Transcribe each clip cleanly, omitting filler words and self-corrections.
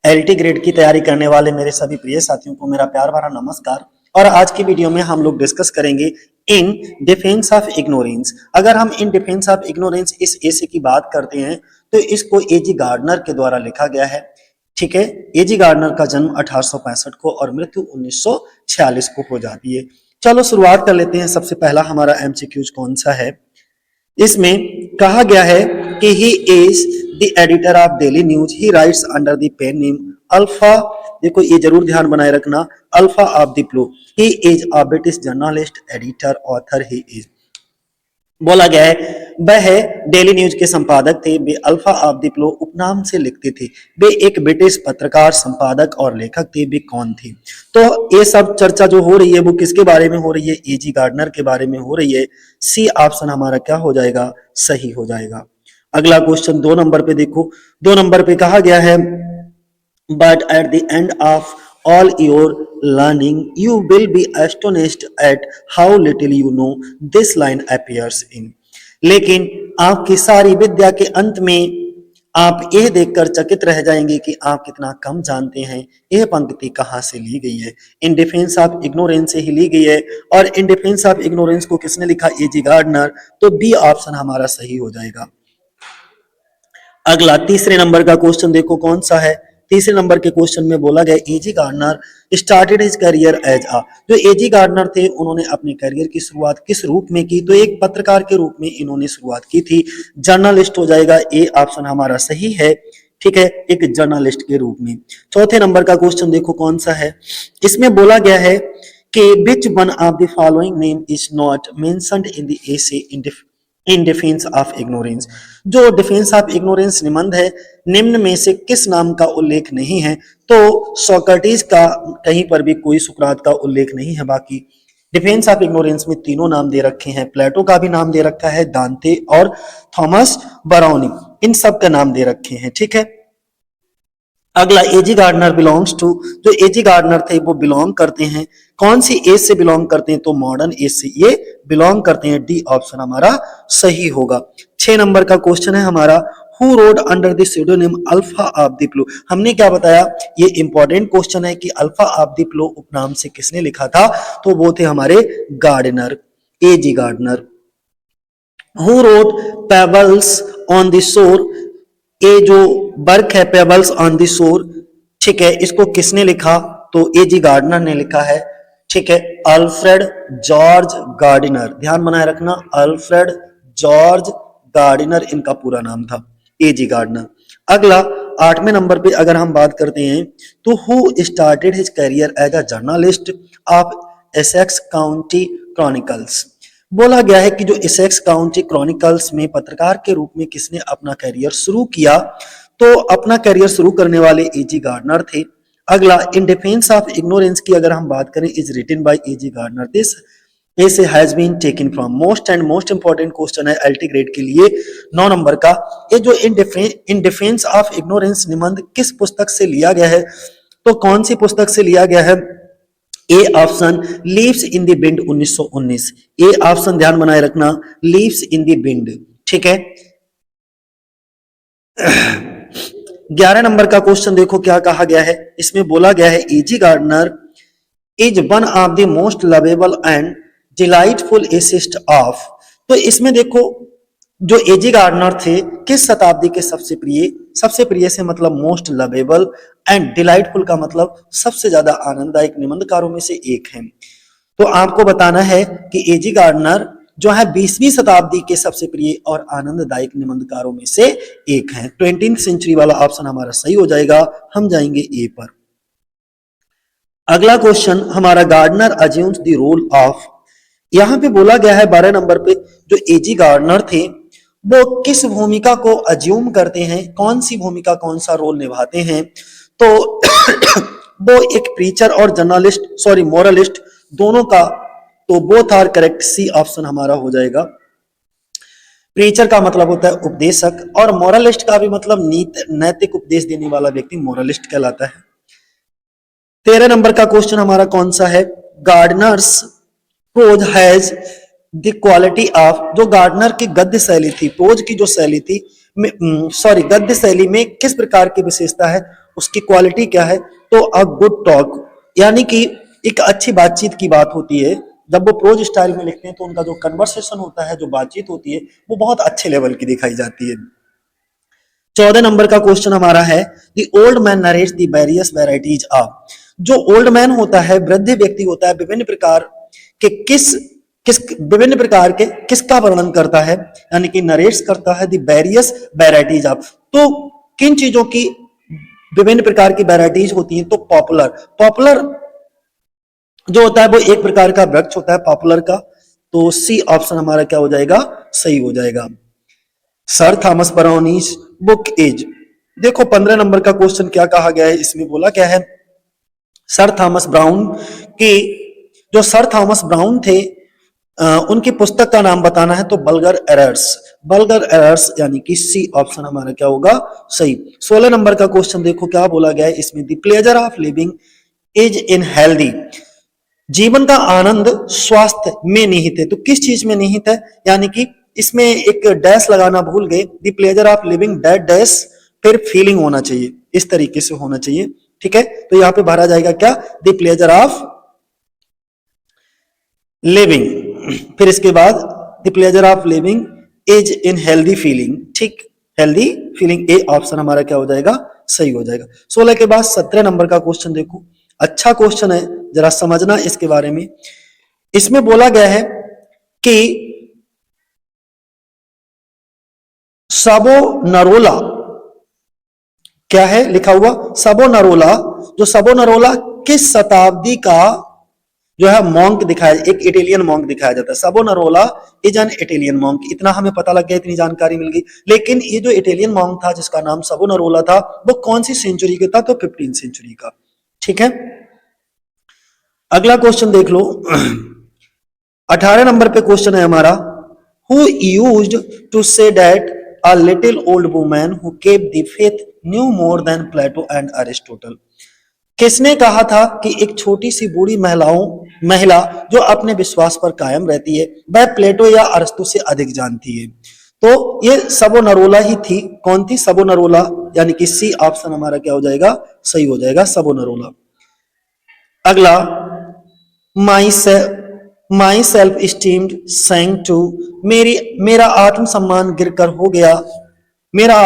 LT grade की तैयारी करने वाले मेरे सभी प्रिय साथियों को मेरा प्यार भरा नमस्कार। और आज की वीडियो में हम लोग डिस्कस करेंगे इन डिफेंस ऑफ इग्नोरेंस। अगर हम इन डिफेंस ऑफ इग्नोरेंस इस एसे की बात करते हैं तो इसको एजी गार्डनर के द्वारा लिखा गया है। ठीक है, एजी गार्डनर का जन्म 1865 को और मृत्यु 1946 को हो जाती है। चलो शुरुआत कर लेते हैं। सबसे पहला हमारा एमसीक्यूज कौन सा है? इसमें कहा गया है कि he is the editor of Daily News, he writes under the pen name Alpha. देखो ये जरूर ध्यान बनाए रखना, Alpha of the plough. He is a British journalist, editor, author. He is बोला गया है वह डेली न्यूज के संपादक थे। वे अल्फा ऑफ द प्लो उपनाम से लिखते थे। वे एक ब्रिटिश पत्रकार, संपादक और लेखक थे। वे कौन थे? तो ये सब चर्चा जो हो रही है वो किसके बारे में हो रही है? एजी गार्डनर के बारे में हो रही है। सी ऑप्शन हमारा क्या हो जाएगा? सही हो जाएगा। अगला क्वेश्चन 2 नंबर पे देखो। 2 नंबर पे कहा गया है but at the end of all your learning you will be astonished at how little you know, this line appears in। लेकिन आपकी सारी विद्या के अंत में आप यह देखकर चकित रह जाएंगे कि आप कितना कम जानते हैं। यह पंक्ति कहां से ली गई है? इन डिफेंस ऑफ इग्नोरेंस से ही ली गई है। और इन डिफेंस ऑफ इग्नोरेंस को किसने लिखा? एजी गार्डनर। तो बी ऑप्शन हमारा सही हो जाएगा। अगला तीसरे नंबर का क्वेश्चन देखो कौन सा है। तीसरे नंबर के क्वेश्चन में बोला गया A G Gardiner started his career as a. जो एजी गार्डनर थे उन्होंने अपने करियर की शुरुआत किस रूप में की? तो एक पत्रकार के रूप में इन्होंने शुरुआत की थी। जर्नलिस्ट हो जाएगा। ए ऑप्शन हमारा सही है। ठीक है, एक जर्नलिस्ट के रूप में। चौथे नंबर का क्वेश्चन देखो कौन सा है। इसमें बोला गया है कि which one of the following name is not mentioned in the essay in defence of ignorance. जो डिफेंस ऑफ इग्नोरेंस निबंध है, निम्न में से किस नाम का उल्लेख नहीं है? तो सोक्रेटिस का कहीं पर भी कोई सुकरात का उल्लेख नहीं है। बाकी डिफेंस ऑफ इग्नोरेंस में तीनों नाम दे रखे हैं। प्लेटो का भी नाम दे रखा है, दांते और थॉमस ब्राउनी, इन सब का नाम दे रखे हैं। ठीक है, अगला एजी गार्डनर बिलोंग्स टू। जो एजी गार्डनर थे वो बिलोंग करते हैं कौन सी एज से बिलोंग करते हैं? तो मॉडर्न एज से ये बिलोंग करते हैं। डी ऑप्शन हमारा सही होगा। 6 नंबर का क्वेश्चन है हमारा who wrote under the pseudonym Alpha of the Plough. हमने क्या बताया? ये इंपॉर्टेंट क्वेश्चन है कि अल्फा ऑफ द प्लो उपनाम से किसने लिखा था? तो वो थे हमारे Gardiner, A G Gardiner. Who wrote pebbles on the shore. ये जो वर्क है पेबल्स ऑन द शोर, ठीक है, इसको किसने लिखा? तो एजी गार्डनर ने लिखा है। ठीक है, अल्फ्रेड जॉर्ज गार्डनर। ध्यान बनाए रखना, अल्फ्रेड जॉर्ज गार्डनर इनका पूरा नाम था, एजी गार्डनर। अगला 8वें नंबर पे अगर हम बात करते हैं तो who started his career as a journalist of Essex County Chronicles. बोला गया है कि जो एसेक्स काउंटी क्रॉनिकल्स में पत्रकार के रूप में किसने अपना करियर शुरू किया? तो अपना करियर शुरू करने वाले एजी गार्डनर थे। अगला इन डिफेंस ऑफ इग्नोरेंस की अगर हम बात करें, is written by A G Gardiner. This essay has been taken from. Most and most important question है एलटी ग्रेड के लिए 9 नंबर का। ये जो इन डिफेंस ऑफ इग्नोरेंस निबंध किस पुस्तक से लिया गया है? तो कौन सी पुस्तक से लिया गया है? A option leaves in the wind 1919। A option ध्यान बनाए रखना, लीव्स इन द विंड। ठीक है, 11 नंबर का क्वेश्चन देखो क्या कहा गया है। इसमें बोला गया है A G Gardiner is one of the most lovable and delightful essayists of. तो इसमें देखो जो एजी गार्डनर थे किस शताब्दी के सबसे प्रिय? सबसे प्रिय से मतलब मोस्ट लवेबल, एंड डिलाइटफुल का मतलब सबसे ज्यादा आनंददायक निबंधकारों में से एक है। तो आपको बताना है कि एजी गार्डनर जो है 20वीं शताब्दी के सबसे प्रिय और आनंददायक निबंधकारों में से एक है। 20th सेंचुरी वाला ऑप्शन हमारा सही हो जाएगा। हम जाएंगे ए पर। अगला क्वेश्चन हमारा Gardiner assumes the role of. यहां पे बोला गया है 12 नंबर पे जो एजी गार्डनर थे वो किस भूमिका को अज्यूम करते हैं? कौन सी भूमिका, कौन सा रोल निभाते हैं? तो वो एक प्रीचर और जर्नलिस्ट, सॉरी मोरलिस्ट, दोनों का। तो both are correct. C option हमारा हो जाएगा। प्रीचर का मतलब होता है उपदेशक और मोरलिस्ट का भी मतलब नैतिक उपदेश देने वाला व्यक्ति मोरलिस्ट कहलाता है। 13 नंबर का क्वेश्चन हमारा कौन सा है? Gardiner's prose has the quality of. जो गार्डनर की गद्य शैली थी, प्रोज की जो शैली थी, सॉरी गद्य शैली में किस प्रकार की विशेषता है? उसकी क्वालिटी क्या है, तो अ गुड टॉक, यानी कि एक अच्छी बातचीत की बात होती है। जब वो प्रोज स्टाइल में लिखते हैं तो उनका जो कन्वर्सेशन होता है, जो बातचीत होती है, वो बहुत अच्छे लेवल की दिखाई जाती है। 14 नंबर का क्वेश्चन हमारा है, the old man narrates the various varieties of. जो ओल्ड मैन होता है, वृद्ध व्यक्ति होता है, विभिन्न प्रकार के किस विभिन्न प्रकार के किसका वर्णन करता है, यानी कि नरेट्स करता है द वेरियस वेराइटीज ऑफ। तो किन चीजों की विभिन्न प्रकार की वेराइटीज होती हैं, तो पॉपुलर, पॉपुलर जो होता है वो एक प्रकार का वृक्ष होता है पॉपुलर का। तो सी ऑप्शन हमारा क्या हो जाएगा, सही हो जाएगा। Sir Thomas brownies book is. देखो 15 नंबर का क्वेश्चन क्या कहा गया है, इसमें बोला क्या है, सर थॉमस ब्राउन की, जो सर थॉमस ब्राउन थे, उनकी पुस्तक का नाम बताना है, तो बल्गर एरर्स, बल्गर एरर्स, यानी कि सी ऑप्शन हमारा क्या होगा, सही। 16 नंबर का क्वेश्चन देखो क्या बोला गया है इसमें, the pleasure of living is in healthy. जीवन का आनंद स्वास्थ्य में निहित है, तो किस चीज में निहित है, यानी कि इसमें एक डैश लगाना भूल गए, the pleasure of living dash dash, फिर फीलिंग होना चाहिए, इस तरीके से होना चाहिए, ठीक है। तो यहां पे भरा जाएगा क्या, द प्लेजर ऑफ लिविंग, फिर इसके बाद the pleasure of living is in healthy feeling, ठीक, हेल्दी फीलिंग, ए ऑप्शन हमारा क्या हो जाएगा, सही हो जाएगा। 16 के बाद 17 नंबर का क्वेश्चन देखो, अच्छा क्वेश्चन है, जरा समझना इसके बारे में। इसमें बोला गया है कि सबो नरोला, क्या है लिखा हुआ, सबो नरोला, जो सबो नरोला किस शताब्दी का जो है मॉन्क दिखाया, एक इटालियन मॉन्क दिखाया जाता है। सबो Narola is an Italian monk, इतना हमें पता लग गया, इतनी जानकारी मिल गई। लेकिन ये जो इटालियन मॉन्क था जिसका नाम सबो नरोला था, वो कौन सी सेंचुरी का था, तो 15th सेंचुरी का, ठीक है। अगला क्वेश्चन देख लो 18 नंबर पे क्वेश्चन है हमारा, who used to say that a little old woman who kept the faith knew more than Plato and Aristotle. किसने कहा था कि एक छोटी सी बूढ़ी महिला जो अपने विश्वास पर कायम रहती है, वह प्लेटो या अरस्तु से अधिक जानती है। तो ये सबो नरोला ही थी, कौन थी, सबो नरोला, यानी कि सी ऑप्शन हमारा क्या हो जाएगा, सही हो जाएगा, सबो नरोला। अगला, माई से माई सेल्फ स्टीम्ड सैंक टू, मेरा आत्मसम्मान गिरकर हो गया, मेरा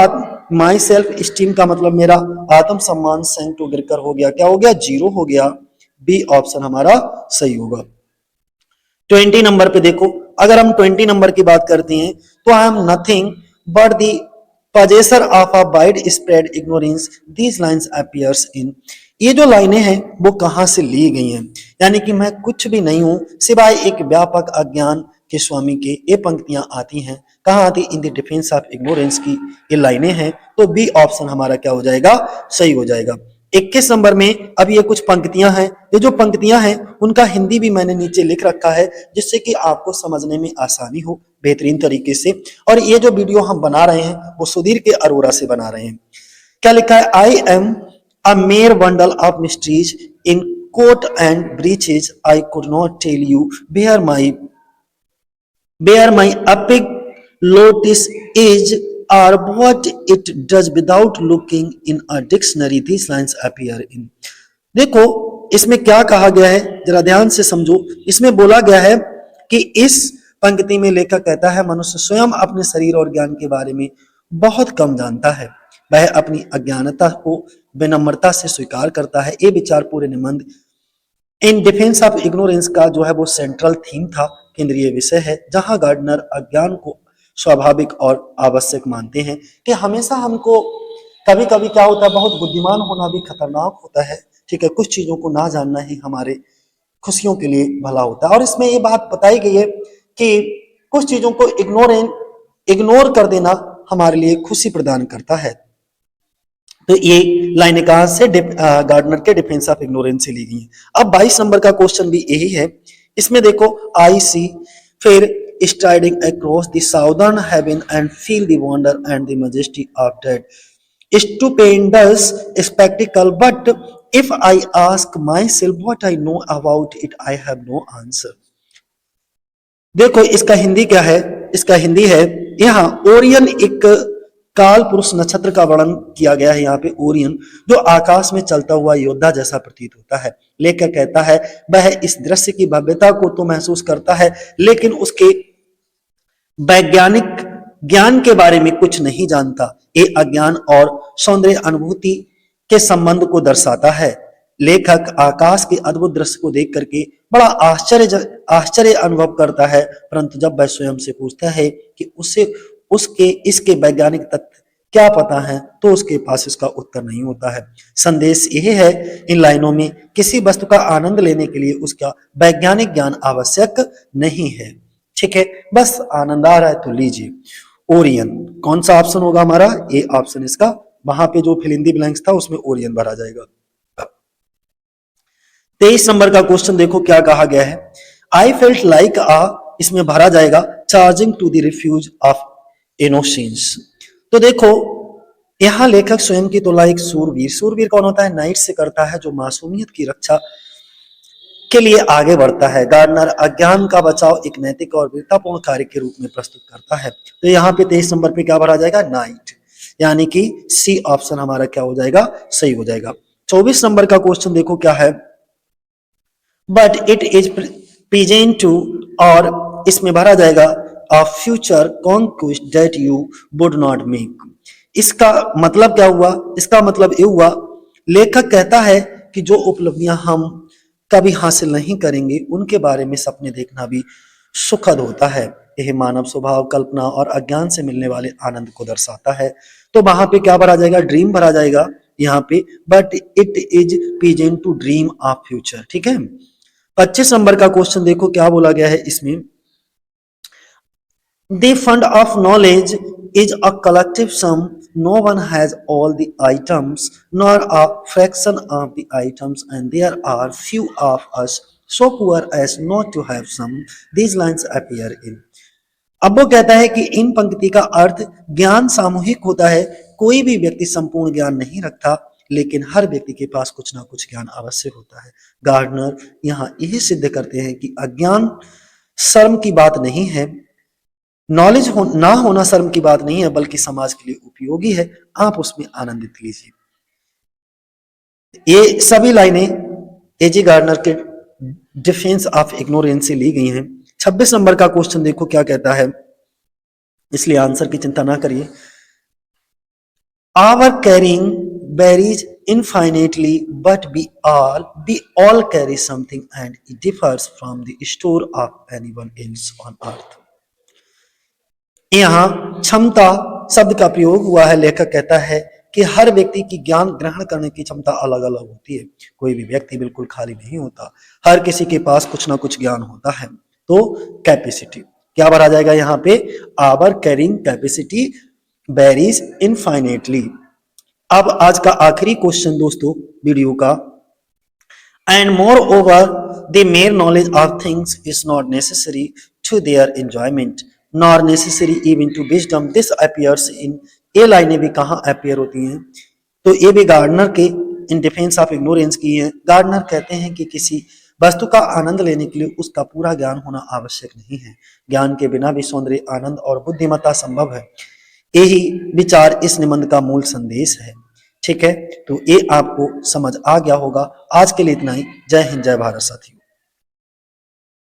माई सेल्फ स्टीम का मतलब मेरा आत्मसम्मान सैंक टू गिरकर हो गया, क्या हो गया, 0 हो गया, बी ऑप्शन हमारा सही होगा। 20 नंबर पे देखो, अगर हम 20 नंबर की बात करते हैं, तो I am nothing but the possessor of a widespread ignorance, these lines appears in। ये जो लाइनें हैं वो कहां से ली गई हैं, यानी कि मैं कुछ भी नहीं हूं सिवाय एक व्यापक अज्ञान के स्वामी के, ये पंक्तियां आती हैं कहां आती, in the defence of ignorance की ये लाइनें हैं। तो बी ऑप्शन हमारा क्या हो जाएगा, सही हो जाएगा। 21 नंबर में अब ये कुछ पंक्तियां हैं, ये जो पंक्तियां हैं उनका हिंदी भी मैंने नीचे लिख रखा है, जिससे कि आपको समझने में आसानी हो बेहतरीन तरीके से। और ये जो वीडियो हम बना रहे हैं वो सुधीर के अरोरा से बना रहे हैं। क्या लिखा है, I am a mere bundle of mysteries in coat and breeches, I could not tell you where my epic lotus is or what it does without looking in a dictionary, these lines appear in। देखो इसमें क्या कहा गया है, जरा ध्यान से समझो। इसमें बोला गया है कि इस पंक्ति में लेखक कहता है, मनुष्य स्वयं अपने शरीर और ज्ञान के बारे में बहुत कम जानता है, वह अपनी अज्ञानता को विनम्रता से स्वीकार करता है। ये विचार पूरे निबंध इन डिफेंस ऑफ इग्नोरेंस का जो है वो सेंट्रल थीम था, केंद्रीय विषय है, जहां गार्डनर अज्ञान को स्वाभाविक और आवश्यक मानते हैं कि हमेशा हमको कभी कभी क्या होता है, बहुत बुद्धिमान होना भी खतरनाक होता है, ठीक है, कुछ चीजों को ना जानना ही हमारे खुशियों के लिए भला होता है। और इसमें ये बात बताई गई है कि कुछ चीजों को इग्नोर कर देना हमारे लिए खुशी प्रदान करता है। तो ये लाइनें कहां से, गार्डनर के डिफेंस ऑफ इग्नोरेंस से ली गई है। अब 22 नंबर का क्वेश्चन भी यही है। इसमें देखो, आई सी फिर striding across the southern heaven and feel the wonder and the majesty of that stupendous spectacle, but if I ask myself what I know about it, I have no answer। देखो इसका हिंदी क्या है, इसका हिंदी है, यहाँ ओरियन एक काल पुरुष नक्षत्र का वर्णन किया गया है यहाँ पे ओरियन, जो आकाश में चलता हुआ योद्धा जैसा प्रतीत होता है। लेखक कहता है वह इस दृश्य की भव्यता को तो महसूस करता है, लेकिन उसके वैज्ञानिक ज्ञान के बारे में कुछ नहीं जानता। ये अज्ञान और सौंदर्य अनुभूति के संबंध को दर्शाता है। लेखक आकाश के अद्भुत दृश्य को देख करके बड़ा आश्चर्य अनुभव करता है, परंतु जब वह स्वयं से पूछता है कि उसे उसके इसके वैज्ञानिक तथ्य क्या पता है, तो उसके पास इसका उत्तर नहीं होता है। संदेश यह है इन लाइनों में, किसी वस्तु का आनंद लेने के लिए उसका वैज्ञानिक ज्ञान आवश्यक नहीं है। ठीक है, बस आनंद आ रहा है तो लीजिए। ओरियन कौन सा ऑप्शन होगा हमारा? ए ऑप्शन इसका, वहां पे जो फिल इन द ब्लैंक्स था उसमें ओरियन भरा जाएगा। 23 नंबर का क्वेश्चन देखो क्या कहा गया है। आई फेल्ट लाइक इसमें भरा जाएगा charging to the refuge of innocence. तो देखो यहां लेखक स्वयं की तुलना एक सूरवीर कौन होता है? नाइट से करता है, जो मासूमियत की रक्षा के लिए आगे बढ़ता है। गार्डनर अज्ञान का बचाव एक नैतिक और वीरतापूर्ण कार्य के रूप में प्रस्तुत करता है। तो यहाँ पे 23 नंबर पे क्या भरा जाएगा? नाइट, यानी कि सी ऑप्शन हमारा क्या हो जाएगा? सही हो जाएगा। 24 नंबर का क्वेश्चन देखो क्या है। But it is present to, और इसमें भरा जाएगा a future conquest that you would not make. इसका मतलब क्या हुआ? इसका मतलब ये हुआ, लेखक कहता है कि जो उपलब्धियां हम कभी हासिल नहीं करेंगे उनके बारे में सपने देखना भी सुखद होता है। यह मानव स्वभाव, कल्पना और अज्ञान से मिलने वाले आनंद को दर्शाता है। तो वहां पे क्या भरा जाएगा? ड्रीम भरा जाएगा यहाँ पे। But it is present to dream of future. ठीक है। 25 नंबर का क्वेश्चन देखो क्या बोला गया है इसमें। The fund of knowledge is a collective sum. No one has all the items, nor a fraction of the items, and there are few of us so poor as not to have some. These lines appear in. अब वो कहता है कि इन पंक्ति का अर्थ ज्ञान सामूहिक होता है। कोई भी व्यक्ति संपूर्ण ज्ञान नहीं रखता, लेकिन हर व्यक्ति के पास कुछ ना कुछ ज्ञान अवश्य होता है। गार्डनर यहाँ यही सिद्ध करते हैं कि अज्ञान शर्म की बात नहीं है, नॉलेज ना होना शर्म की बात नहीं है, बल्कि समाज के लिए उपयोगी है। आप उसमें आनंदित लीजिए। ये सभी लाइनें एजी गार्डनर के डिफेंस ऑफ इग्नोरेंस से ली गई हैं। 26 नंबर का क्वेश्चन देखो क्या कहता है, इसलिए आंसर की चिंता ना करिए। Our carrying varies infinitely, but we all carry something, and it differs from the store of anyone else on earth. यहाँ क्षमता शब्द का प्रयोग हुआ है। लेखक कहता है कि हर व्यक्ति की ज्ञान ग्रहण करने की क्षमता अलग अलग होती है। कोई भी व्यक्ति बिल्कुल खाली नहीं होता, हर किसी के पास कुछ ना कुछ ज्ञान होता है। तो कैपेसिटी क्या भरा जाएगा यहाँ पे? Our carrying capacity varies infinitely. अब आज का आखिरी क्वेश्चन दोस्तों वीडियो का। And moreover the mere knowledge of things is not necessary to their enjoyment nor necessary even to wisdom. This appears in. ये लाइनें भी कहाँ अपीयर होती हैं? तो ये भी गार्डनर के इन डिफेंस ऑफ इग्नोरेंस की है। गार्डनर कहते हैं कि किसी वस्तु का आनंद लेने के लिए उसका पूरा ज्ञान होना आवश्यक नहीं है। ज्ञान के बिना भी सौंदर्य, आनंद और बुद्धिमत्ता संभव है। यही विचार इस निबंध का मूल संदेश है। ठीक है, तो ये आपको समझ आ गया होगा। आज के लिए इतना ही। जय हिंद, जय भारत साथियों।